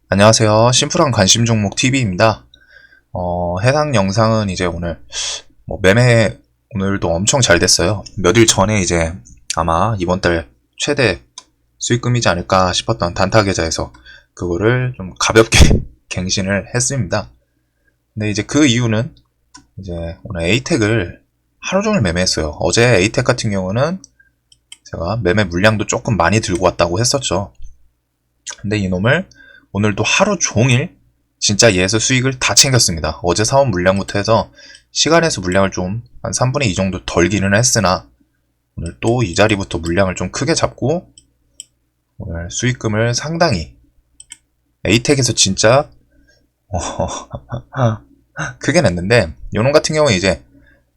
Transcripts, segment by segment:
안녕하세요. 심플한 관심 종목 TV입니다. 해당 영상은 이제 오늘 매매 오늘도 엄청 잘 됐어요. 몇 일 전에 이제 아마 이번 달 최대 수익금이지 않을까 싶었던 단타 계좌에서 그거를 좀 가볍게 갱신을 했습니다. 근데 이제 그 이유는 이제 오늘 에이텍을 하루 종일 매매했어요. 어제 에이텍 같은 경우는 제가 매매 물량도 조금 많이 들고 왔다고 했었죠. 근데 이놈을 오늘도 하루 종일 진짜 얘에서 수익을 다 챙겼습니다. 어제 사온 물량부터 해서 시간에서 물량을 좀 한 3분의 2 정도 덜기는 했으나 오늘 또 이 자리부터 물량을 좀 크게 잡고 오늘 수익금을 상당히 에이텍에서 진짜 크게 냈는데 요놈 같은 경우에 이제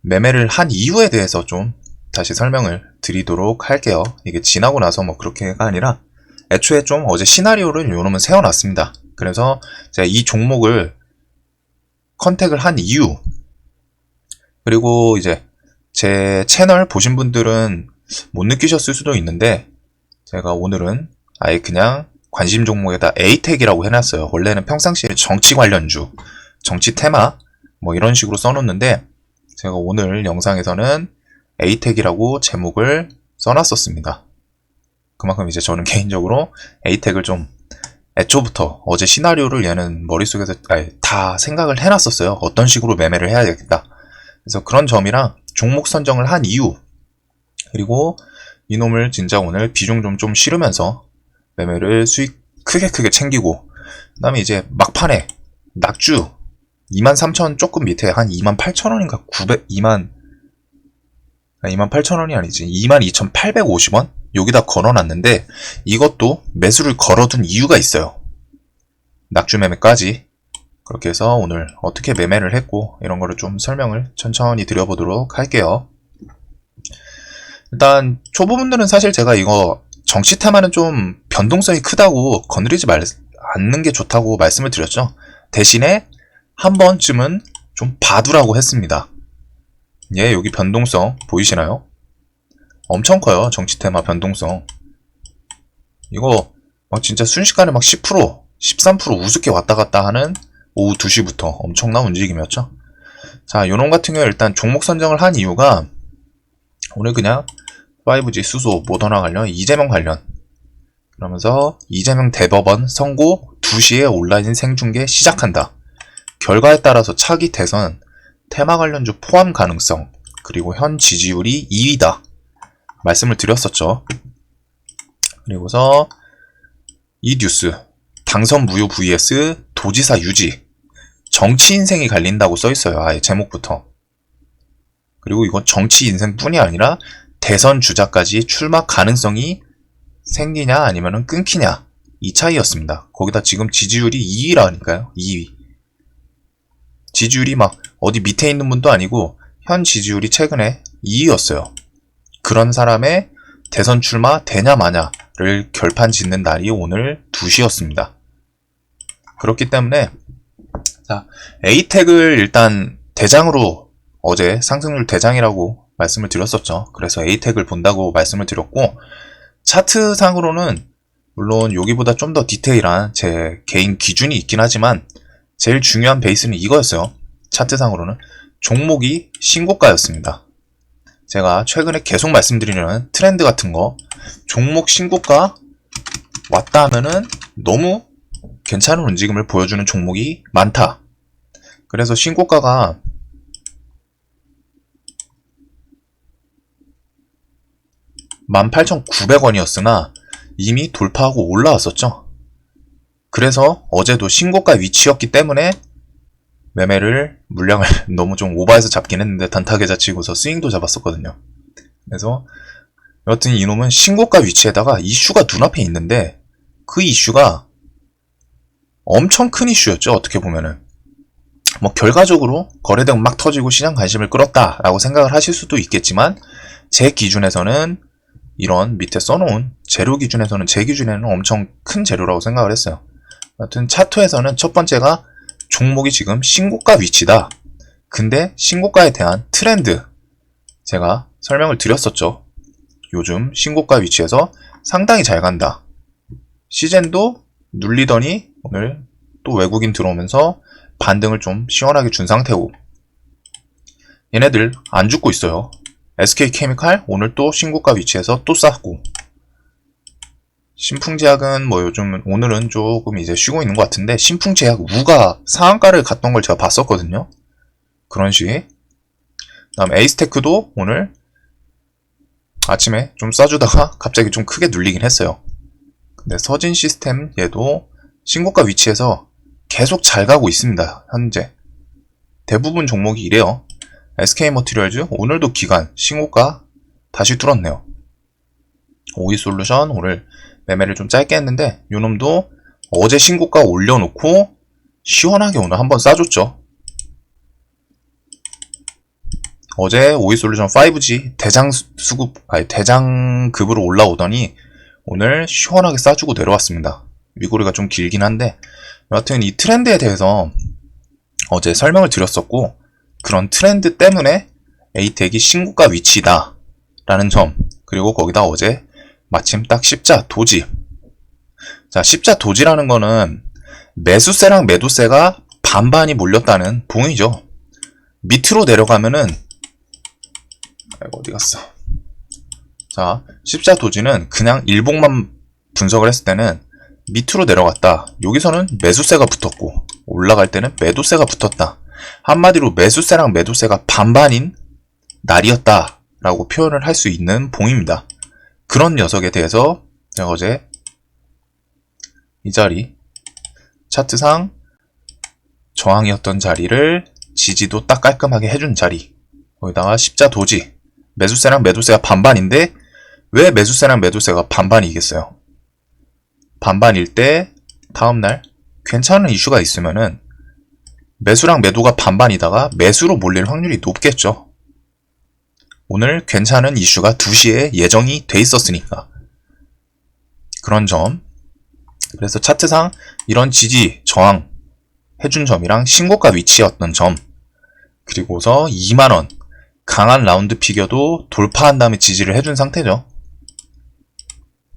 매매를 한 이유에 대해서 좀 다시 설명을 드리도록 할게요. 이게 지나고 나서 그렇게가 아니라 애초에 좀 어제 시나리오를 요놈은 세워놨습니다. 그래서 제가 이 종목을 컨택을 한 이유, 그리고 이제 제 채널 보신 분들은 못 느끼셨을 수도 있는데 제가 오늘은 아예 그냥 관심 종목에다 에이텍이라고 해놨어요. 원래는 평상시에 정치 관련주, 정치 테마 이런 식으로 써놓는데 제가 오늘 영상에서는 에이텍이라고 제목을 써놨었습니다. 그만큼 이제 저는 개인적으로 에이텍을 좀 애초부터 어제 시나리오를 얘는 머릿속에서 다 생각을 해놨었어요. 어떤 식으로 매매를 해야 되겠다. 그래서 그런 점이랑 종목 선정을 한 이유, 그리고 이놈을 진짜 오늘 비중 좀 실으면서 매매를 수익 크게 챙기고, 그 다음에 이제 막판에 낙주 23,000 조금 밑에 한 28,000원인가 28,000원이 아니지 22,850원? 여기다 걸어놨는데 이것도 매수를 걸어둔 이유가 있어요. 낙주 매매까지. 그렇게 해서 오늘 어떻게 매매를 했고 이런 거를 좀 설명을 천천히 드려보도록 할게요. 일단 초보분들은 사실 제가 이거 정치 테마는 좀 변동성이 크다고 건드리지 않는 게 좋다고 말씀을 드렸죠. 대신에 한 번쯤은 좀 봐두라고 했습니다. 예, 여기 변동성 보이시나요? 엄청 커요. 정치 테마 변동성. 이거 진짜 순식간에 10%, 13% 우습게 왔다 갔다 하는 오후 2시부터 엄청난 움직임이었죠. 자, 요놈 같은 경우에 일단 종목 선정을 한 이유가 오늘 그냥 5G 수소 모더나 관련, 이재명 관련, 그러면서 이재명 대법원 선고 2시에 온라인 생중계 시작한다. 결과에 따라서 차기 대선 테마 관련주 포함 가능성, 그리고 현 지지율이 2위다 말씀을 드렸었죠. 그리고서 이 뉴스, 당선 무효 vs 도지사 유지, 정치 인생이 갈린다고 써있어요. 아예 제목부터. 그리고 이건 정치 인생뿐이 아니라 대선 주자까지 출마 가능성이 생기냐 아니면 끊기냐, 이 차이였습니다. 거기다 지금 지지율이 2위라니까요. 2위. 지지율이 어디 밑에 있는 분도 아니고 현 지지율이 최근에 2위였어요. 그런 사람의 대선 출마 되냐 마냐를 결판 짓는 날이 오늘 2시였습니다. 그렇기 때문에 자, 에이텍을 일단 대장으로 어제 상승률 대장이라고 말씀을 드렸었죠. 그래서 에이텍을 본다고 말씀을 드렸고, 차트상으로는 물론 여기보다 좀 더 디테일한 제 개인 기준이 있긴 하지만 제일 중요한 베이스는 이거였어요. 차트상으로는 종목이 신고가였습니다. 제가 최근에 계속 말씀드리는 트렌드 같은 거, 종목 신고가 왔다 하면은 너무 괜찮은 움직임을 보여주는 종목이 많다. 그래서 신고가가 18,900원이었으나 이미 돌파하고 올라왔었죠. 그래서 어제도 신고가 위치였기 때문에 매매를 물량을 너무 좀 오버해서 잡긴 했는데 단타 계좌 치고서 스윙도 잡았었거든요. 그래서 여튼 이놈은 신고가 위치에다가 이슈가 눈앞에 있는데 그 이슈가 엄청 큰 이슈였죠. 어떻게 보면은 결과적으로 거래대금 막 터지고 시장 관심을 끌었다라고 생각을 하실 수도 있겠지만 제 기준에서는 이런 밑에 써놓은 재료 기준에서는 제 기준에는 엄청 큰 재료라고 생각을 했어요. 여튼 차트에서는 첫 번째가 종목이 지금 신고가 위치다. 근데 신고가에 대한 트렌드 제가 설명을 드렸었죠. 요즘 신고가 위치에서 상당히 잘 간다. 시젠도 눌리더니 오늘 또 외국인 들어오면서 반등을 좀 시원하게 준 상태고, 얘네들 안 죽고 있어요. SK케미칼 오늘 또 신고가 위치에서 또 쌌고, 신풍제약은 뭐 요즘은 오늘은 조금 이제 쉬고 있는 것 같은데, 신풍제약 우가 상한가를 갔던 걸 제가 봤었거든요. 그런 식. 다음 에이스테크도 오늘 아침에 좀 싸주다가 갑자기 좀 크게 눌리긴 했어요. 근데 서진 시스템 얘도 신고가 위치에서 계속 잘 가고 있습니다. 현재 대부분 종목이 이래요. SK머티리얼즈 오늘도 기간 신고가 다시 뚫었네요. 오이솔루션 오늘 매매를 좀 짧게 했는데, 요놈도 어제 신고가 올려놓고 시원하게 오늘 한번 싸줬죠. 어제 오이솔루션 5G 대장급으로 올라오더니 오늘 시원하게 싸주고 내려왔습니다. 위고리가 좀 길긴 한데, 여하튼 이 트렌드에 대해서 어제 설명을 드렸었고, 그런 트렌드 때문에 에이텍이 신고가 위치다 라는 점, 그리고 거기다 어제 마침 딱 십자 도지. 자, 십자 도지라는 거는 매수세랑 매도세가 반반이 몰렸다는 봉이죠. 밑으로 내려가면은, 어디 갔어? 자, 십자 도지는 그냥 일봉만 분석을 했을 때는 밑으로 내려갔다. 여기서는 매수세가 붙었고, 올라갈 때는 매도세가 붙었다. 한마디로 매수세랑 매도세가 반반인 날이었다 라고 표현을 할 수 있는 봉입니다. 그런 녀석에 대해서 제가 어제 이 자리 차트상 저항이었던 자리를 지지도 딱 깔끔하게 해준 자리, 거기다가 십자 도지, 매수세랑 매도세가 반반인데 왜 매수세랑 매도세가 반반이겠어요? 반반일 때 다음날 괜찮은 이슈가 있으면은 매수랑 매도가 반반이다가 매수로 몰릴 확률이 높겠죠. 오늘 괜찮은 이슈가 2시에 예정이 돼 있었으니까. 그런 점. 그래서 차트상 이런 지지, 저항 해준 점이랑 신고가 위치였던 점, 그리고서 2만원 강한 라운드 피겨도 돌파한 다음에 지지를 해준 상태죠.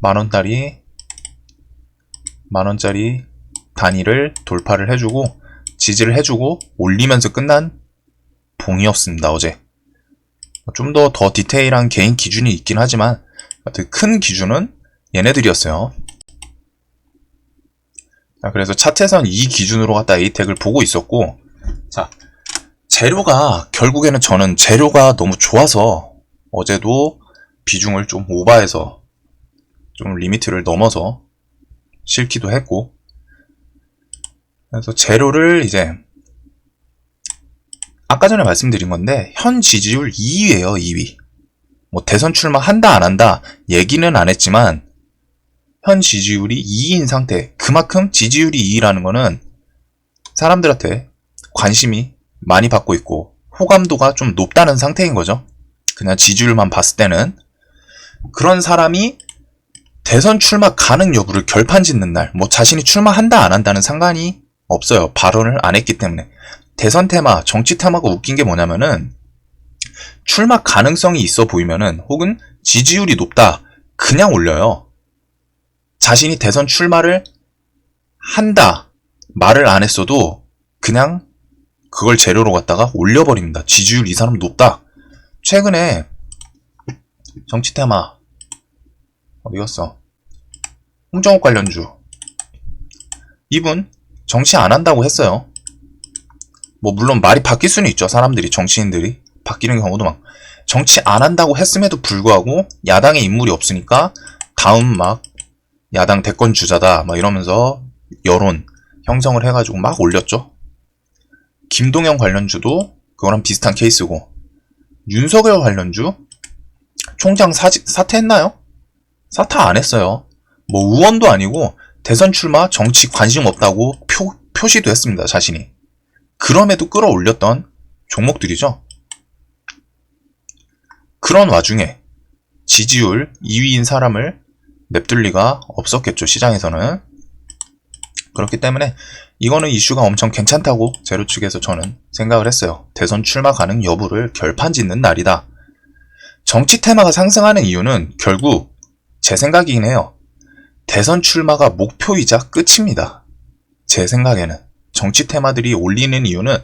만원짜리 단위를 돌파를 해주고 지지를 해주고 올리면서 끝난 봉이었습니다. 어제 좀 더 디테일한 개인 기준이 있긴 하지만 큰 기준은 얘네들이었어요. 자, 그래서 차트에선 이 기준으로 갖다 에이텍을 보고 있었고, 자, 재료가 결국에는 저는 재료가 너무 좋아서 어제도 비중을 좀 오버해서 좀 리미트를 넘어서 싫기도 했고, 그래서 재료를 이제 아까 전에 말씀드린 건데 현 지지율 2위예요. 2위. 뭐 대선 출마한다 안 한다 얘기는 안 했지만 현 지지율이 2위인 상태. 그만큼 지지율이 2위라는 거는 사람들한테 관심이 많이 받고 있고 호감도가 좀 높다는 상태인 거죠. 그냥 지지율만 봤을 때는. 그런 사람이 대선 출마 가능 여부를 결판 짓는 날, 뭐 자신이 출마한다 안 한다는 상관이 없어요. 발언을 안 했기 때문에. 대선 테마, 정치 테마가 웃긴 게 뭐냐면은 출마 가능성이 있어 보이면은 혹은 지지율이 높다 그냥 올려요. 자신이 대선 출마를 한다 말을 안 했어도 그냥 그걸 재료로 갖다가 올려버립니다. 지지율 이 사람 높다. 최근에 정치 테마 어디 갔어? 홍정욱 관련주 이분 정치 안 한다고 했어요. 뭐 물론 말이 바뀔 수는 있죠. 사람들이, 정치인들이 바뀌는 경우도 많고. 정치 안 한다고 했음에도 불구하고 야당에 인물이 없으니까 다음 막 야당 대권 주자다 막 이러면서 여론 형성을 해가지고 막 올렸죠. 김동연 관련주도 그거랑 비슷한 케이스고, 윤석열 관련주 총장 사퇴했나요? 사퇴 안 했어요. 뭐 의원도 아니고 대선 출마 정치 관심 없다고 표시도 했습니다. 자신이. 그럼에도 끌어올렸던 종목들이죠. 그런 와중에 지지율 2위인 사람을 냅둘 리가 없었겠죠. 시장에서는. 그렇기 때문에 이거는 이슈가 엄청 괜찮다고 제로 측에서 저는 생각을 했어요. 대선 출마 가능 여부를 결판 짓는 날이다. 정치 테마가 상승하는 이유는 결국 제 생각이긴 해요. 대선 출마가 목표이자 끝입니다. 제 생각에는 정치 테마들이 올리는 이유는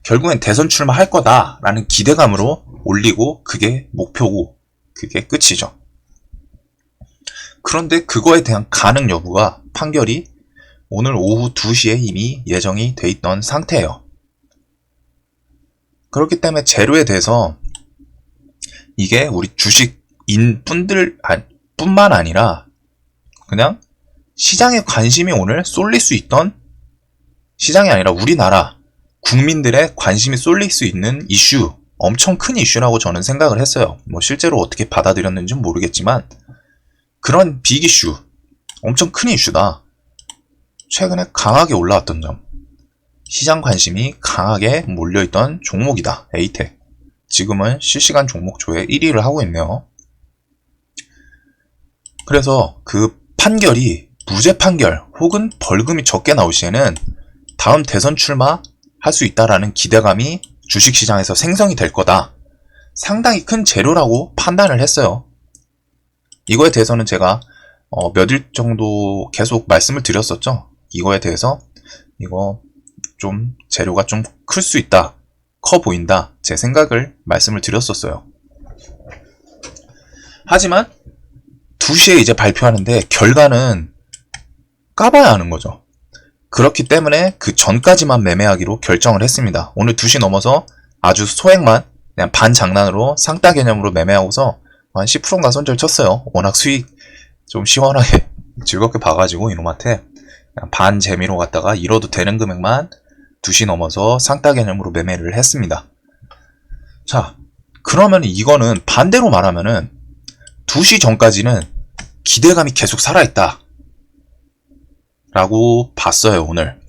결국엔 대선 출마할 거다라는 기대감으로 올리고 그게 목표고 그게 끝이죠. 그런데 그거에 대한 가능 여부가 판결이 오늘 오후 2시에 이미 예정이 돼 있던 상태예요. 그렇기 때문에 재료에 대해서 이게 우리 주식인 뿐만 아니라 그냥 시장에 관심이 오늘 쏠릴 수 있던, 시장이 아니라 우리나라 국민들의 관심이 쏠릴 수 있는 이슈, 엄청 큰 이슈라고 저는 생각을 했어요. 뭐 실제로 어떻게 받아들였는지는 모르겠지만 그런 빅 이슈, 엄청 큰 이슈다. 최근에 강하게 올라왔던 점, 시장 관심이 강하게 몰려있던 종목이다. 에이텍. 지금은 실시간 종목조회 1위를 하고 있네요. 그래서 그 판결이 무죄 판결 혹은 벌금이 적게 나올 시에는 다음 대선 출마 할 수 있다라는 기대감이 주식시장에서 생성이 될 거다. 상당히 큰 재료라고 판단을 했어요. 이거에 대해서는 제가 몇 일 정도 계속 말씀을 드렸었죠. 이거에 대해서 이거 좀 재료가 좀 클 수 있다, 커 보인다, 제 생각을 말씀을 드렸었어요. 하지만 2시에 이제 발표하는데 결과는 까봐야 하는 거죠. 그렇기 때문에 그 전까지만 매매하기로 결정을 했습니다. 오늘 2시 넘어서 아주 소액만 그냥 반 장난으로 상따 개념으로 매매하고서 한 10%인가 손절 쳤어요. 워낙 수익 좀 시원하게 즐겁게 봐가지고 이놈한테 그냥 반 재미로 갔다가 잃어도 되는 금액만 2시 넘어서 상따 개념으로 매매를 했습니다. 자, 그러면 이거는 반대로 말하면은 2시 전까지는 기대감이 계속 살아있다 라고 봤어요. 오늘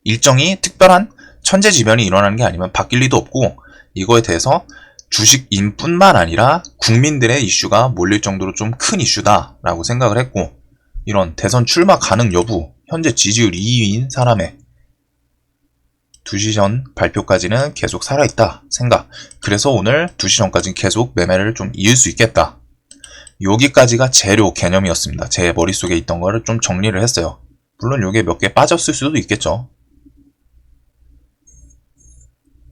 일정이 특별한 천재지변이 일어나는 게 아니면 바뀔 리도 없고, 이거에 대해서 주식인 뿐만 아니라 국민들의 이슈가 몰릴 정도로 좀 큰 이슈다 라고 생각을 했고, 이런 대선 출마 가능 여부, 현재 지지율 2위인 사람의 2시 전 발표까지는 계속 살아있다 생각. 그래서 오늘 2시 전까지는 계속 매매를 좀 이을 수 있겠다. 여기까지가 재료 개념이었습니다. 제 머릿속에 있던 거를 좀 정리를 했어요. 물론 요게 몇 개 빠졌을 수도 있겠죠.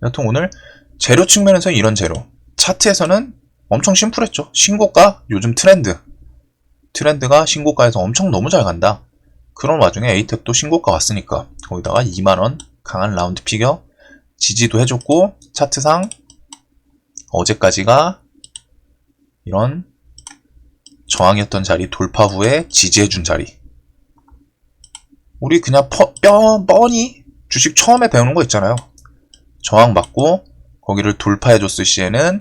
여튼 오늘 재료 측면에서 이런 재료, 차트에서는 엄청 심플했죠. 신고가, 요즘 트렌드가 신고가에서 엄청 너무 잘 간다. 그런 와중에 에이텍도 신고가 왔으니까 거기다가 2만원 강한 라운드 피겨 지지도 해줬고, 차트상 어제까지가 이런 저항이었던 자리 돌파 후에 지지해준 자리. 우리 그냥 뻔히 주식 처음에 배우는 거 있잖아요. 저항 받고 거기를 돌파해줬을 시에는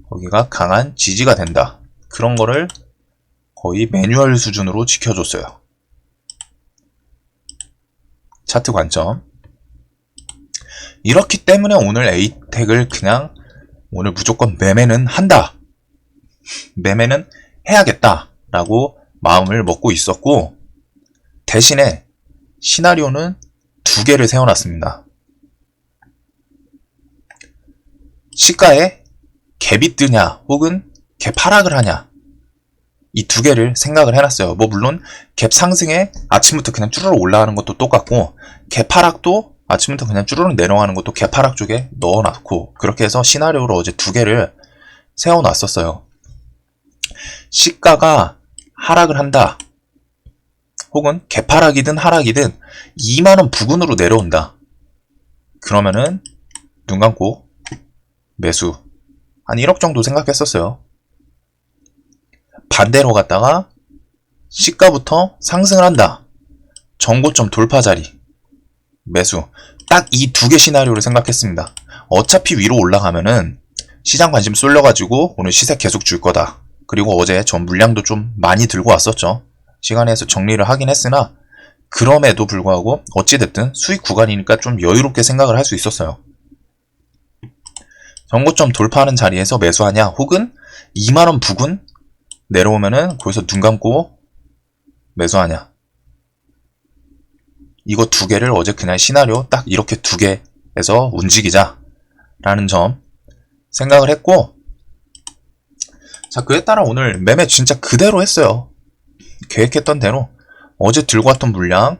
거기가 강한 지지가 된다. 그런 거를 거의 매뉴얼 수준으로 지켜줬어요. 차트 관점. 이렇기 때문에 오늘 에이텍을 그냥 오늘 무조건 매매는 한다. 매매는 해야겠다 라고 마음을 먹고 있었고, 대신에 시나리오는 2개를 세워놨습니다. 시가에 갭이 뜨냐 혹은 갭 하락을 하냐, 이 2개를 생각을 해놨어요. 뭐 물론 갭 상승에 아침부터 그냥 쭈르륵 올라가는 것도 똑같고, 갭 하락도 아침부터 그냥 쭈르륵 내려가는 것도 갭 하락 쪽에 넣어놨고, 그렇게 해서 시나리오로 어제 2개를 세워놨었어요. 시가가 하락을 한다, 혹은 개파락이든 하락이든 2만원 부근으로 내려온다. 그러면은 눈 감고 매수 한 1억 정도 생각했었어요. 반대로 갔다가 시가부터 상승을 한다, 전고점 돌파 자리 매수. 딱 이 2개 시나리오를 생각했습니다. 어차피 위로 올라가면은 시장 관심 쏠려가지고 오늘 시세 계속 줄 거다. 그리고 어제 전 물량도 좀 많이 들고 왔었죠. 시간에서 정리를 하긴 했으나 그럼에도 불구하고 어찌됐든 수익 구간이니까 좀 여유롭게 생각을 할 수 있었어요. 전고점 돌파하는 자리에서 매수하냐, 혹은 2만원 부근 내려오면은 거기서 눈 감고 매수하냐. 이거 2개를 어제 그냥 시나리오 딱 이렇게 2개에서 움직이자 라는 점 생각을 했고, 자, 그에 따라 오늘 매매 진짜 그대로 했어요. 계획했던 대로 어제 들고 왔던 물량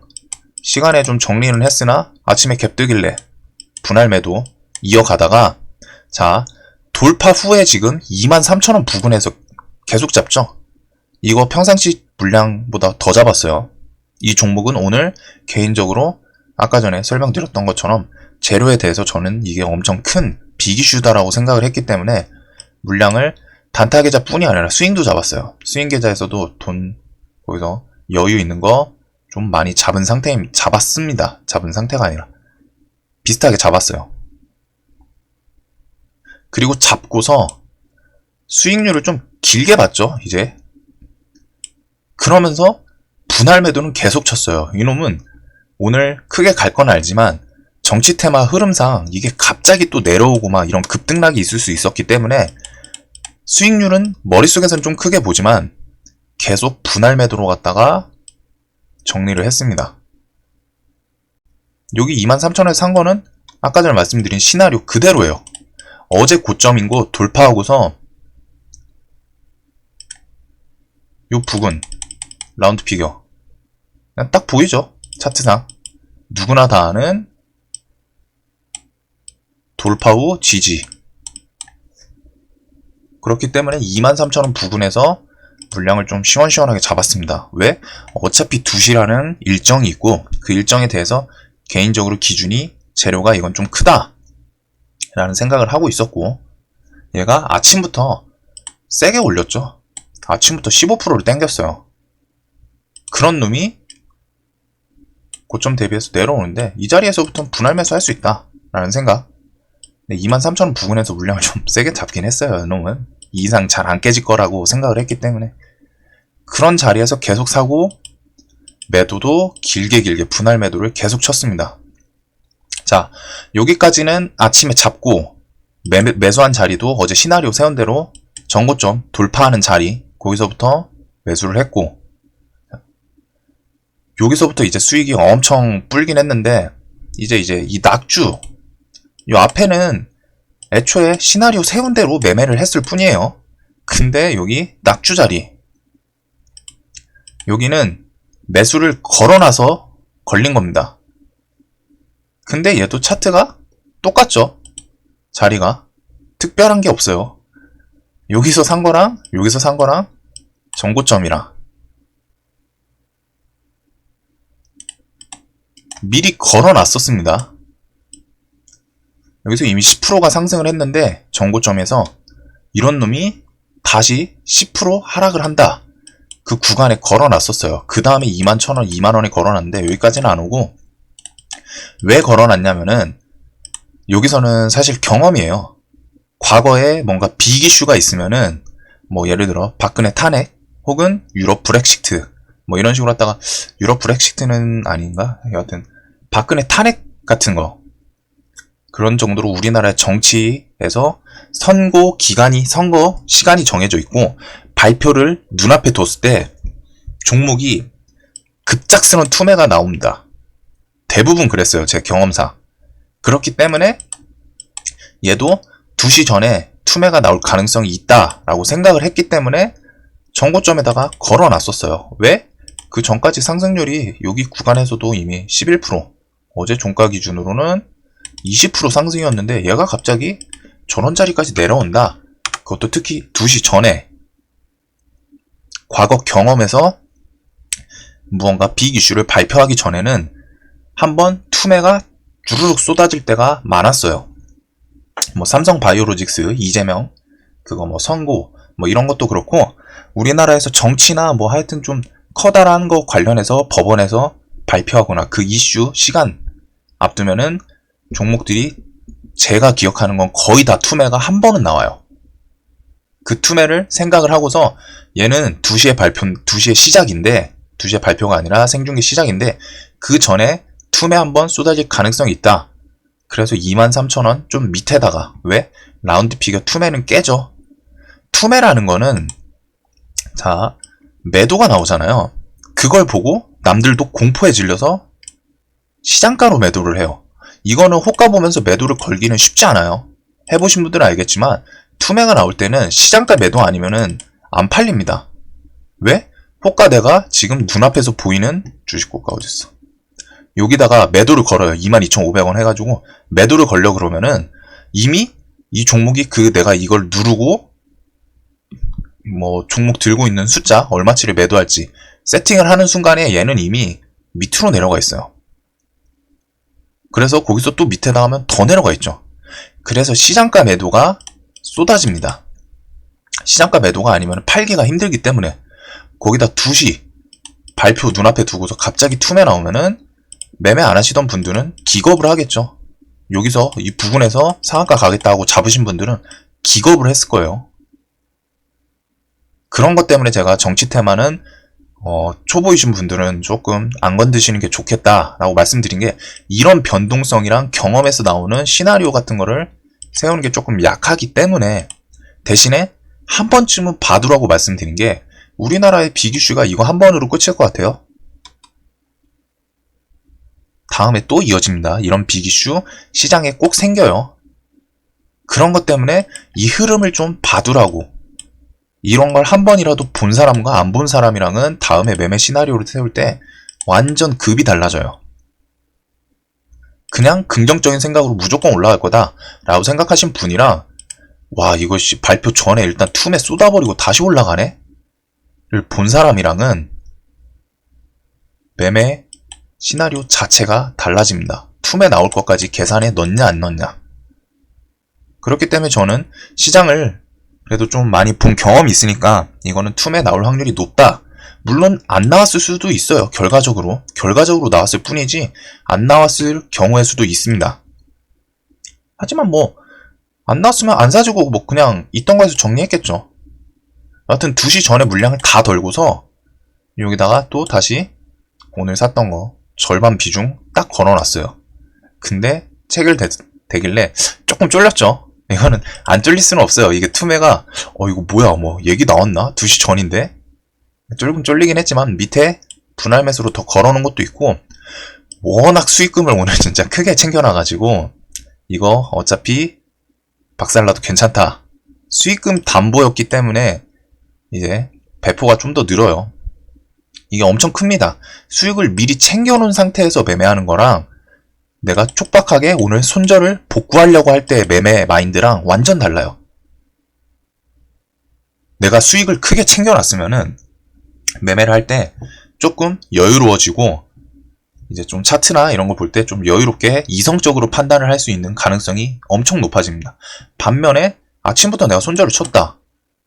시간에 좀 정리는 했으나 아침에 갭 뜨길래 분할 매도 이어가다가 자 돌파 후에 지금 23,000원 부근에서 계속 잡죠. 이거 평상시 물량보다 더 잡았어요. 이 종목은 오늘 개인적으로 아까 전에 설명드렸던 것처럼 재료에 대해서 저는 이게 엄청 큰 빅이슈다라고 생각을 했기 때문에 물량을 단타 계좌 뿐이 아니라 스윙도 잡았어요. 스윙 계좌에서도 돈 거기서 여유 있는 거 좀 많이 잡았습니다. 잡은 상태가 아니라 비슷하게 잡았어요. 그리고 잡고서 수익률을 좀 길게 봤죠. 이제 그러면서 분할 매도는 계속 쳤어요. 이놈은 오늘 크게 갈 건 알지만 정치 테마 흐름상 이게 갑자기 또 내려오고 막 이런 급등락이 있을 수 있었기 때문에 수익률은 머릿속에서는 좀 크게 보지만 계속 분할 매도로 갔다가 정리를 했습니다. 여기 23,000원에 산 거는 아까 전에 말씀드린 시나리오 그대로예요. 어제 고점인 거 돌파하고서 요 부근 라운드 피겨 그냥 딱 보이죠? 차트상 누구나 다 아는 돌파 후 지지. 그렇기 때문에 23,000원 부근에서 물량을 좀 시원시원하게 잡았습니다. 왜? 어차피 2시라는 일정이 있고 그 일정에 대해서 개인적으로 기준이 재료가 이건 좀 크다 라는 생각을 하고 있었고 얘가 아침부터 세게 올렸죠. 아침부터 15%를 땡겼어요. 그런 놈이 고점 대비해서 내려오는데 이 자리에서부터 분할 매수 할 수 있다 라는 생각. 23,000원 부근에서 물량을 좀 세게 잡긴 했어요. 놈은 이 이상 잘 안 깨질 거라고 생각을 했기 때문에 그런 자리에서 계속 사고 매도도 길게 분할 매도를 계속 쳤습니다. 자, 여기까지는 아침에 잡고 매수한 자리도 어제 시나리오 세운 대로 전고점 돌파하는 자리 거기서부터 매수를 했고 여기서부터 이제 수익이 엄청 불긴 했는데 이제 이 낙주 이 앞에는 애초에 시나리오 세운 대로 매매를 했을 뿐이에요. 근데 여기 낙주 자리 여기는 매수를 걸어놔서 걸린 겁니다. 근데 얘도 차트가 똑같죠. 자리가 특별한 게 없어요. 여기서 산 거랑 여기서 산 거랑 전고점이랑 미리 걸어놨었습니다. 여기서 이미 10%가 상승을 했는데 전고점에서 이런 놈이 다시 10% 하락을 한다. 그 구간에 걸어놨었어요. 그 다음에 21,000원, 2만원에 걸어놨는데 여기까지는 안 오고 왜 걸어놨냐면은 여기서는 사실 경험이에요. 과거에 뭔가 빅 이슈가 있으면은 뭐 예를 들어 박근혜 탄핵 혹은 유럽 브렉시트 뭐 이런 식으로 하다가 유럽 브렉시트는 아닌가? 여하튼 박근혜 탄핵 같은 거 그런 정도로 우리나라의 정치에서 선거 시간이 정해져 있고 발표를 눈앞에 뒀을 때 종목이 급작스러운 투매가 나옵니다. 대부분 그랬어요. 제 경험상. 그렇기 때문에 얘도 2시 전에 투매가 나올 가능성이 있다라고 생각을 했기 때문에 전고점에다가 걸어놨었어요. 왜? 그 전까지 상승률이 여기 구간에서도 이미 11% 어제 종가 기준으로는 20% 상승이었는데 얘가 갑자기 저런 자리까지 내려온다. 그것도 특히 2시 전에 과거 경험에서 무언가 빅 이슈를 발표하기 전에는 한번 투매가 주르륵 쏟아질 때가 많았어요. 뭐 삼성바이오로직스, 이재명, 그거 뭐 선고, 뭐 이런 것도 그렇고 우리나라에서 정치나 뭐 하여튼 좀 커다란 거 관련해서 법원에서 발표하거나 그 이슈 시간 앞두면은 종목들이 제가 기억하는 건 거의 다 투매가 한 번은 나와요. 그 투매를 생각을 하고서 얘는 2시에 시작인데 2시에 발표가 아니라 생중계 시작인데 그 전에 투매 한번 쏟아질 가능성이 있다. 그래서 23,000원 좀 밑에다가 왜? 라운드 피겨 투매는 깨져. 투매라는 거는 자 매도가 나오잖아요. 그걸 보고 남들도 공포에 질려서 시장가로 매도를 해요. 이거는 호가 보면서 매도를 걸기는 쉽지 않아요. 해보신 분들은 알겠지만 투매가 나올 때는 시장가 매도 아니면은 안 팔립니다. 왜? 호가 내가 지금 눈앞에서 보이는 주식 호가 어딨어? 여기다가 매도를 걸어요. 22,500원 해가지고 매도를 걸려 그러면은 이미 이 종목이 내가 이걸 누르고 뭐 종목 들고 있는 숫자 얼마치를 매도할지 세팅을 하는 순간에 얘는 이미 밑으로 내려가 있어요. 그래서 거기서 또 밑에다 하면 더 내려가 있죠. 그래서 시장가 매도가 쏟아집니다. 시장가 매도가 아니면 팔기가 힘들기 때문에 거기다 2시 발표 눈앞에 두고서 갑자기 투매 나오면은 매매 안 하시던 분들은 기겁을 하겠죠. 여기서 이 부분에서 상한가 가겠다고 잡으신 분들은 기겁을 했을 거예요. 그런 것 때문에 제가 정치 테마는 초보이신 분들은 조금 안 건드시는 게 좋겠다라고 말씀드린 게 이런 변동성이랑 경험에서 나오는 시나리오 같은 거를 세우는 게 조금 약하기 때문에 대신에 한 번쯤은 봐두라고 말씀드린 게 우리나라의 빅이슈가 이거 한 번으로 끝일 것 같아요. 다음에 또 이어집니다. 이런 빅이슈 시장에 꼭 생겨요. 그런 것 때문에 이 흐름을 좀 봐두라고. 이런 걸 한 번이라도 본 사람과 안 본 사람이랑은 다음에 매매 시나리오를 세울 때 완전 급이 달라져요. 그냥 긍정적인 생각으로 무조건 올라갈 거다 라고 생각하신 분이랑 와 이것이 발표 전에 일단 툼에 쏟아버리고 다시 올라가네? 를 본 사람이랑은 매매 시나리오 자체가 달라집니다. 툼에 나올 것까지 계산에 넣냐 안 넣냐. 그렇기 때문에 저는 시장을 그래도 좀 많이 본 경험이 있으니까 이거는 툼에 나올 확률이 높다. 물론 안 나왔을 수도 있어요. 결과적으로 나왔을 뿐이지 안 나왔을 경우의 수도 있습니다. 하지만 뭐 안 나왔으면 안 사주고 뭐 그냥 있던 거에서 정리했겠죠. 여하튼 2시 전에 물량을 다 덜고서 여기다가 또 다시 오늘 샀던 거 절반 비중 딱 걸어놨어요. 근데 체결되길래 조금 쫄렸죠. 이거는 안 쫄릴 수는 없어요. 이게 투매가 이거 뭐야 뭐 얘기 나왔나? 2시 전인데 조금 쫄리긴 했지만 밑에 분할 매수로 더 걸어놓은 것도 있고 워낙 수익금을 오늘 진짜 크게 챙겨놔가지고 이거 어차피 박살나도 괜찮다. 수익금 담보였기 때문에 이제 배포가 좀 더 늘어요. 이게 엄청 큽니다. 수익을 미리 챙겨놓은 상태에서 매매하는 거랑 내가 촉박하게 오늘 손절을 복구하려고 할 때 매매 마인드랑 완전 달라요. 내가 수익을 크게 챙겨놨으면은 매매를 할 때 조금 여유로워지고 이제 좀 차트나 이런 거 볼 때 좀 여유롭게 이성적으로 판단을 할 수 있는 가능성이 엄청 높아집니다. 반면에 아침부터 내가 손절을 쳤다.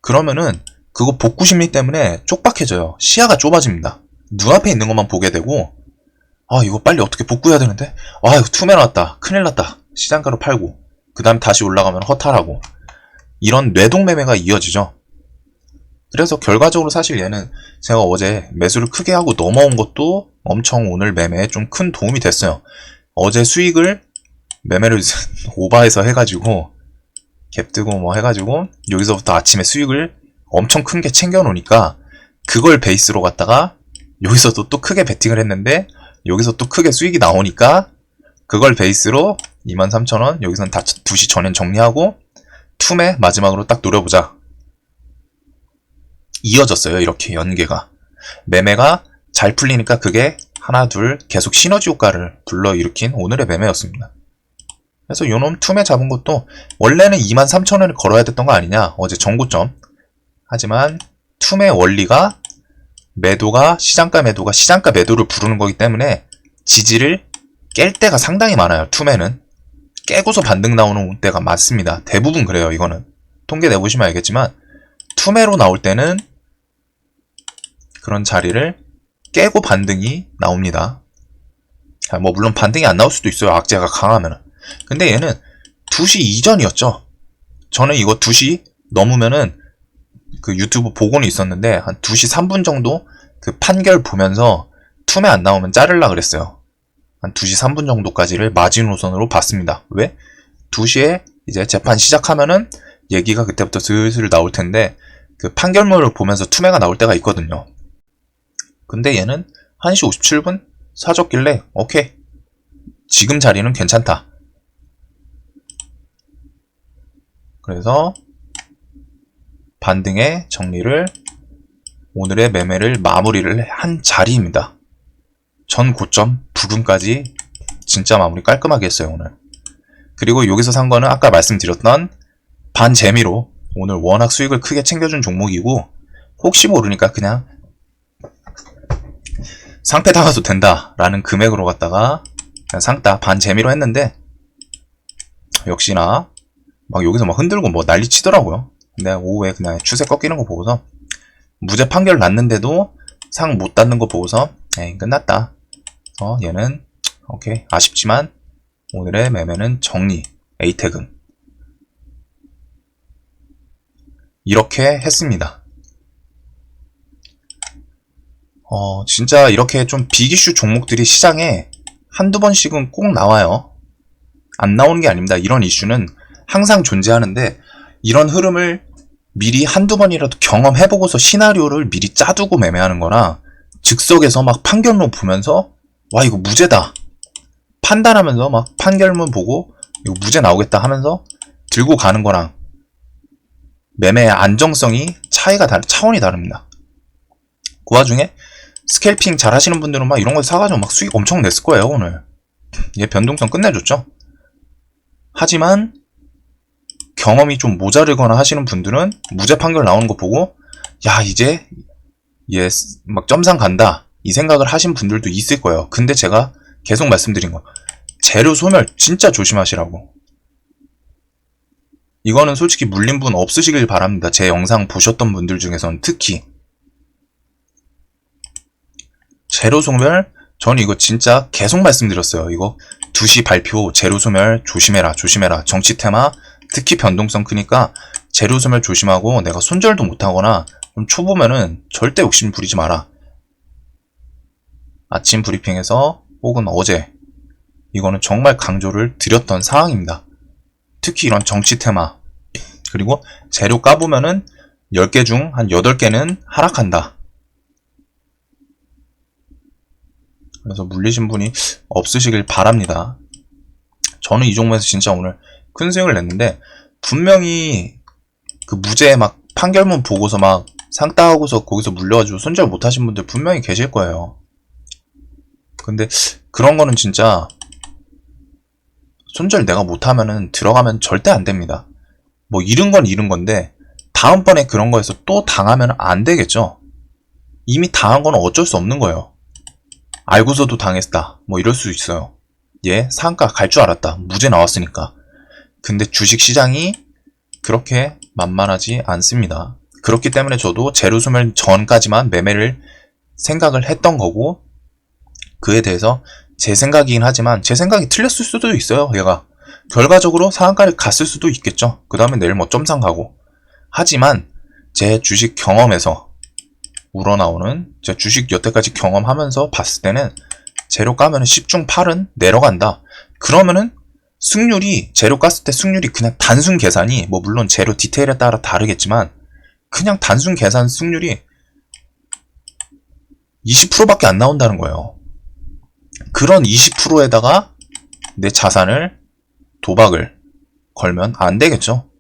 그러면은 그거 복구 심리 때문에 촉박해져요. 시야가 좁아집니다. 눈앞에 있는 것만 보게 되고 이거 빨리 어떻게 복구해야 되는데 이거 투매 나왔다. 큰일 났다. 시장가로 팔고 그 다음에 다시 올라가면 허탈하고 이런 뇌동매매가 이어지죠. 그래서 결과적으로 사실 얘는 제가 어제 매수를 크게 하고 넘어온 것도 엄청 오늘 매매에 좀 큰 도움이 됐어요. 어제 수익을 매매를 오버해서 해가지고 갭 뜨고 뭐 해가지고 여기서부터 아침에 수익을 엄청 큰 게 챙겨 놓으니까 그걸 베이스로 갖다가 여기서도 또 크게 베팅을 했는데 여기서 또 크게 수익이 나오니까 그걸 베이스로 23,000원 여기선 다 2시 전엔 정리하고 툼에 마지막으로 딱 노려보자. 이어졌어요. 이렇게 연계가. 매매가 잘 풀리니까 그게 하나 둘 계속 시너지 효과를 불러일으킨 오늘의 매매였습니다. 그래서 요놈 툼에 잡은 것도 원래는 23,000원을 걸어야 됐던 거 아니냐. 어제 정고점. 하지만 툼의 원리가 시장가 매도가 시장가 매도를 부르는 거기 때문에 지지를 깰 때가 상당히 많아요. 툼에는 깨고서 반등 나오는 때가 많습니다. 대부분 그래요. 이거는 통계 내보시면 알겠지만 툼에로 나올 때는 그런 자리를 깨고 반등이 나옵니다. 뭐 물론 반등이 안 나올 수도 있어요. 악재가 강하면. 근데 얘는 2시 이전이었죠. 저는 이거 2시 넘으면은 그 유튜브 보고는 있었는데 한 2시 3분 정도 그 판결 보면서 툼에 안 나오면 자르려 그랬어요. 한 2시 3분 정도까지를 마지노선으로 봤습니다. 왜? 2시에 이제 재판 시작하면은 얘기가 그때부터 슬슬 나올 텐데 그 판결문을 보면서 투매가 나올 때가 있거든요. 근데 얘는 1시 57분 사줬길래 오케이 지금 자리는 괜찮다. 그래서 반등의 정리를 오늘의 매매를 마무리를 한 자리입니다. 전 고점 부근까지 진짜 마무리 깔끔하게 했어요 오늘. 그리고 여기서 산 거는 아까 말씀드렸던 반재미로 오늘 워낙 수익을 크게 챙겨준 종목이고, 혹시 모르니까 그냥 상패 당해도 된다 라는 금액으로 갖다가 그냥 상따 반재미로 했는데, 역시나 막 여기서 막 흔들고 뭐 난리 치더라고요. 근데 오후에 그냥 추세 꺾이는 거 보고서, 무죄 판결 났는데도 상 못 닫는 거 보고서 에이 끝났다, 얘는 오케이 아쉽지만 오늘의 매매는 정리, 에이택은 이렇게 했습니다. 진짜 이렇게 좀 빅이슈 종목들이 시장에 한두 번씩은 꼭 나와요. 안 나오는 게 아닙니다. 이런 이슈는 항상 존재하는데, 이런 흐름을 미리 한두 번이라도 경험해보고서 시나리오를 미리 짜두고 매매하는 거나, 즉석에서 막 판결문 보면서 와 이거 무죄다 판단하면서 막 판결문 보고 이거 무죄 나오겠다 하면서 들고 가는 거랑 매매의 안정성이 차원이 다릅니다. 그 와중에 스캘핑 잘 하시는 분들은 막 이런 거 사가지고 막 수익 엄청 냈을 거예요 오늘. 얘 변동성 끝내줬죠. 하지만 경험이 좀 모자르거나 하시는 분들은 무죄 판결 나오는 거 보고 야 이제 얘 막 점상 간다 이 생각을 하신 분들도 있을 거예요. 근데 제가 계속 말씀드린 거, 재료 소멸 진짜 조심하시라고. 이거는 솔직히 물린 분 없으시길 바랍니다. 제 영상 보셨던 분들 중에서는 특히. 재료 소멸, 저는 이거 진짜 계속 말씀드렸어요. 이거 2시 발표 재료 소멸 조심해라 조심해라. 정치 테마 특히 변동성 크니까 재료 소멸 조심하고, 내가 손절도 못하거나 좀 초보면은 절대 욕심 부리지 마라. 아침 브리핑에서 혹은 어제 이거는 정말 강조를 드렸던 상황입니다. 특히 이런 정치 테마, 그리고 재료 까보면은 10개 중 한 8개는 하락한다. 그래서 물리신 분이 없으시길 바랍니다. 저는 이 종목에서 진짜 오늘 큰 수익을 냈는데, 분명히 그 무죄 막 판결문 보고서 막 상따하고서 거기서 물려가지고 손절 못하신 분들 분명히 계실 거예요. 근데 그런 거는 진짜 손절 내가 못하면은 들어가면 절대 안 됩니다. 뭐 잃은 건 잃은 건데 다음번에 그런 거에서 또 당하면 안 되겠죠. 이미 당한 건 어쩔 수 없는 거예요. 알고서도 당했다 뭐 이럴 수 있어요. 얘 상가 갈 줄 알았다 무죄 나왔으니까. 근데 주식시장이 그렇게 만만하지 않습니다. 그렇기 때문에 저도 재료 소멸 전까지만 매매를 생각을 했던 거고, 그에 대해서 제 생각이긴 하지만 제 생각이 틀렸을 수도 있어요. 얘가 결과적으로 상한가를 갔을 수도 있겠죠. 그 다음에 내일 뭐 점상 가고. 하지만 제 주식 경험에서 우러나오는, 제 주식 여태까지 경험하면서 봤을 때는 재료 까면 10중 8은 내려간다. 그러면은 승률이, 재료 깠을 때 승률이 그냥 단순 계산이, 뭐 물론 재료 디테일에 따라 다르겠지만 그냥 단순 계산 승률이 20%밖에 안 나온다는 거예요. 그런 20%에다가 내 자산을, 도박을 걸면 안 되겠죠.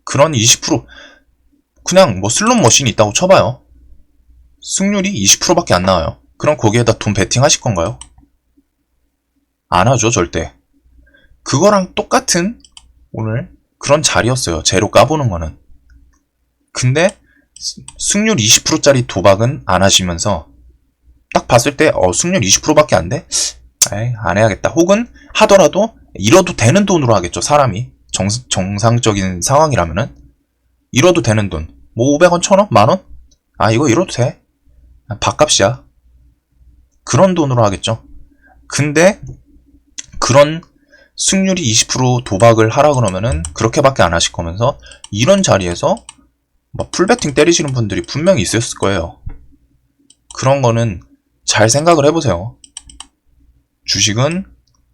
그런 20%, 그냥 뭐 슬롯 머신이 있다고 쳐봐요. 승률이 20%밖에 안 나와요. 그럼 거기에다 돈 베팅 하실 건가요? 안 하죠, 절대. 그거랑 똑같은 오늘 그런 자리였어요. 재료 까보는 거는. 근데 승률 20%짜리 도박은 안 하시면서 딱 봤을 때 승률 20%밖에 안 돼? 에이, 안 해야겠다. 혹은 하더라도 잃어도 되는 돈으로 하겠죠. 사람이 정상적인 상황이라면은 잃어도 되는 돈, 뭐 500원, 1000원, 만원? 아 이거 잃어도 돼. 밥값이야. 그런 돈으로 하겠죠. 근데 그런 승률이 20% 도박을 하라 그러면은 그렇게밖에 안 하실 거면서, 이런 자리에서 막 풀베팅 때리시는 분들이 분명히 있었을 거예요. 그런 거는 잘 생각을 해보세요. 주식은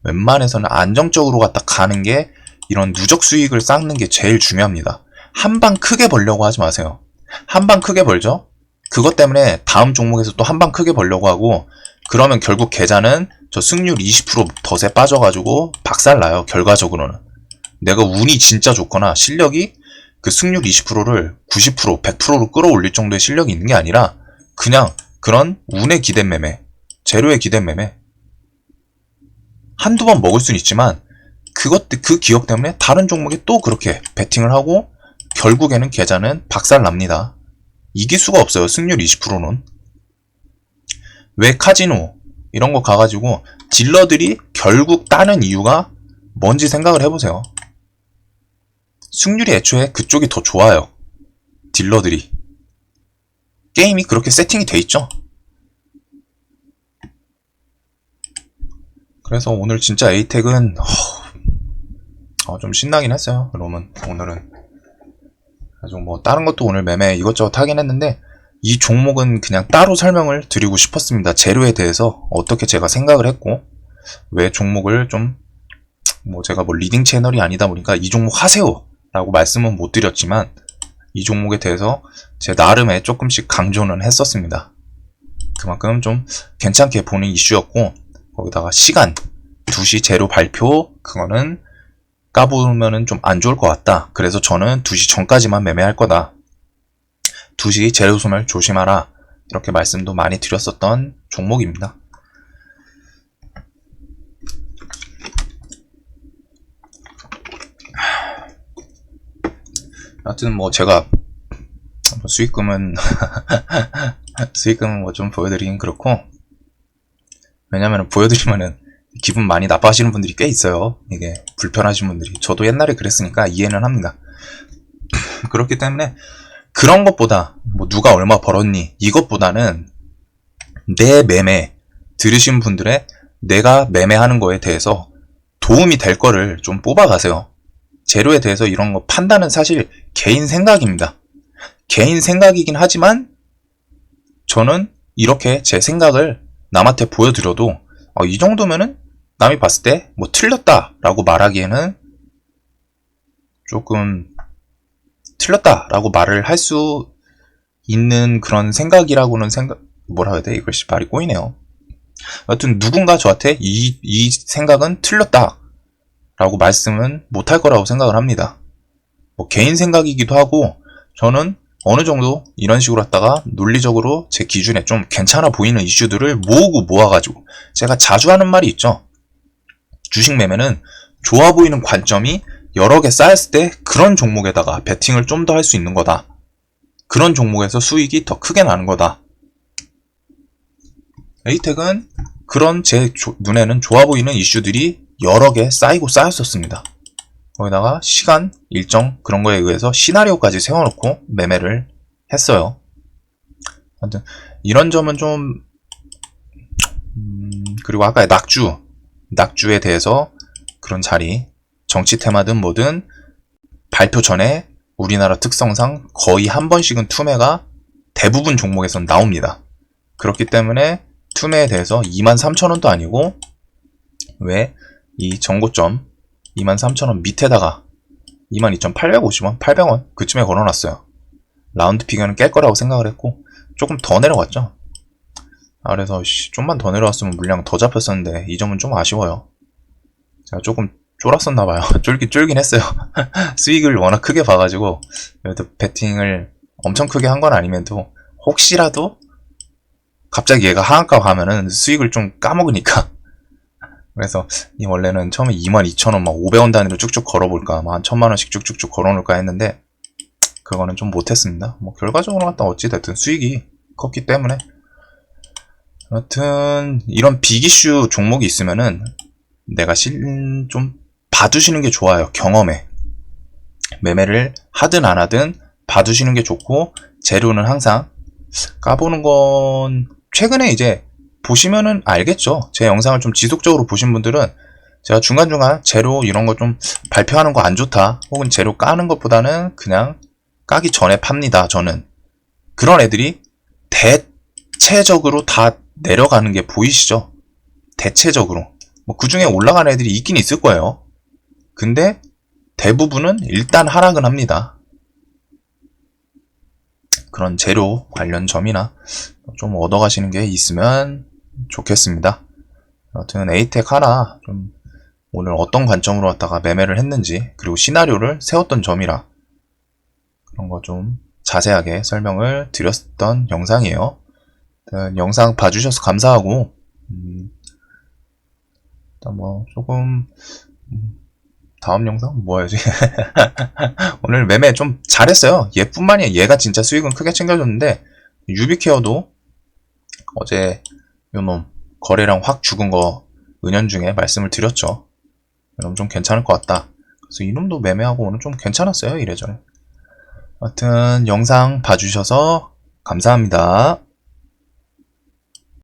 웬만해서는 안정적으로 갖다 가는 게, 이런 누적 수익을 쌓는 게 제일 중요합니다. 한 방 크게 벌려고 하지 마세요. 한 방 크게 벌죠? 그것 때문에 다음 종목에서 또 한 방 크게 벌려고 하고, 그러면 결국 계좌는 저 승률 20% 덫에 빠져가지고 박살나요. 결과적으로는 내가 운이 진짜 좋거나 실력이 그 승률 20%를 90%, 100%로 끌어올릴 정도의 실력이 있는 게 아니라 그냥 그런 운에 기댄 매매, 재료에 기댄 매매. 한두 번 먹을 수는 있지만 그 기억 때문에 다른 종목에 또 그렇게 베팅을 하고 결국에는 계좌는 박살납니다. 이길 수가 없어요. 승률 20%는. 왜 카지노 이런 거 가가지고 딜러들이 결국 따는 이유가 뭔지 생각을 해보세요. 승률이 애초에 그쪽이 더 좋아요. 딜러들이. 게임이 그렇게 세팅이 돼 있죠. 그래서 오늘 진짜 에이텍은 좀 신나긴 했어요. 그러면 오늘은 아주 뭐 다른 것도 오늘 매매 이것저것 하긴 했는데 이 종목은 그냥 따로 설명을 드리고 싶었습니다. 재료에 대해서 어떻게 제가 생각을 했고 왜 종목을 좀 뭐 제가 뭐 리딩 채널이 아니다 보니까 이 종목 하세요 라고 말씀은 못 드렸지만 이 종목에 대해서 제 나름의 조금씩 강조는 했었습니다. 그만큼 좀 괜찮게 보는 이슈였고 거기다가 시간 2시 재료 발표 그거는 까보면은 좀 안 좋을 것 같다. 그래서 저는 2시 전까지만 매매할 거다. 2시 재료 소멸 조심하라. 이렇게 말씀도 많이 드렸었던 종목입니다. 하여튼 뭐 제가 수익금은 수익금은 뭐 좀 보여드리긴 그렇고 왜냐면 보여드리면은 기분 많이 나빠하시는 분들이 꽤 있어요. 이게 불편하신 분들이. 저도 옛날에 그랬으니까 이해는 합니다. 그렇기 때문에 그런 것보다 뭐 누가 얼마 벌었니 이것보다는 내 매매 들으신 분들의 내가 매매하는 거에 대해서 도움이 될 거를 좀 뽑아가세요. 재료에 대해서 이런 거 판단은 사실 개인 생각입니다. 개인 생각이긴 하지만 저는 이렇게 제 생각을 남한테 보여드려도 이 정도면은 남이 봤을 때 뭐 틀렸다라고 말하기에는 조금 틀렸다라고 말을 할 수 있는 그런 생각이라고는 뭐라 해야 돼? 이것이 말이 꼬이네요. 여튼 누군가 저한테 이 생각은 틀렸다라고 말씀은 못할 거라고 생각을 합니다. 뭐 개인 생각이기도 하고 저는 어느 정도 이런 식으로 했다가 논리적으로 제 기준에 좀 괜찮아 보이는 이슈들을 모아가지고 제가 자주 하는 말이 있죠. 주식 매매는 좋아 보이는 관점이 여러 개 쌓였을 때 그런 종목에다가 베팅을 좀 더 할 수 있는 거다. 그런 종목에서 수익이 더 크게 나는 거다. 에이텍은 그런 제 눈에는 좋아 보이는 이슈들이 여러 개 쌓이고 쌓였었습니다. 거기다가 시간, 일정 그런 거에 의해서 시나리오까지 세워놓고 매매를 했어요. 아무튼 이런 점은 좀 그리고 아까 낙주에 대해서 그런 자리 정치 테마든 뭐든 발표 전에 우리나라 특성상 거의 한 번씩은 투매가 대부분 종목에선 나옵니다. 그렇기 때문에 투매에 대해서 23,000원도 아니고 왜 이 정고점 23,000원 밑에다가 22,850원, 800원 그쯤에 걸어놨어요. 라운드 피겨는 깰 거라고 생각을 했고 조금 더 내려갔죠. 그래서 좀만 더 내려왔으면 물량 더 잡혔었는데 이 점은 좀 아쉬워요. 제가 조금 쫄았었나봐요. 쫄긴 했어요. 수익을 워낙 크게 봐가지고 그래도 베팅을 엄청 크게 한 건 아니면도 혹시라도 갑자기 얘가 하한가 가면은 수익을 좀 까먹으니까 그래서 원래는 처음에 22,000원 막 500원 단위로 쭉쭉 걸어볼까 막 한 1000만원씩 쭉쭉쭉 걸어놓을까 했는데 그거는 좀 못했습니다. 뭐 결과적으로 갖다 어찌됐든 수익이 컸기 때문에 여튼 이런 빅이슈 종목이 있으면은 내가 좀 봐두시는 게 좋아요. 경험에 매매를 하든 안 하든 봐두시는 게 좋고 재료는 항상 까보는 건 최근에 이제 보시면은 알겠죠. 제 영상을 좀 지속적으로 보신 분들은 제가 중간중간 재료 이런 거 좀 발표하는 거 안 좋다 혹은 재료 까는 것보다는 그냥 까기 전에 팝니다. 저는 그런 애들이 대체적으로 다 내려가는 게 보이시죠? 대체적으로 뭐 그 중에 올라가는 애들이 있긴 있을 거예요. 근데 대부분은 일단 하락은 합니다. 그런 재료 관련 점이나 좀 얻어가시는 게 있으면 좋겠습니다. 여튼 에이텍 하나 좀 오늘 어떤 관점으로 왔다가 매매를 했는지 그리고 시나리오를 세웠던 점이라 그런 거 좀 자세하게 설명을 드렸던 영상이에요. 영상 봐주셔서 감사하고, 일단 뭐 조금 다음 영상 뭐 해야지? 오늘 매매 좀 잘했어요. 얘뿐만이 아니라 얘가 진짜 수익은 크게 챙겨줬는데, 유비케어도 어제 요놈 거래량 확 죽은 거 은연중에 말씀을 드렸죠. 이놈 좀 괜찮을 것 같다. 그래서 이놈도 매매하고 오늘 좀 괜찮았어요, 이래저래. 하여튼 영상 봐주셔서 감사합니다.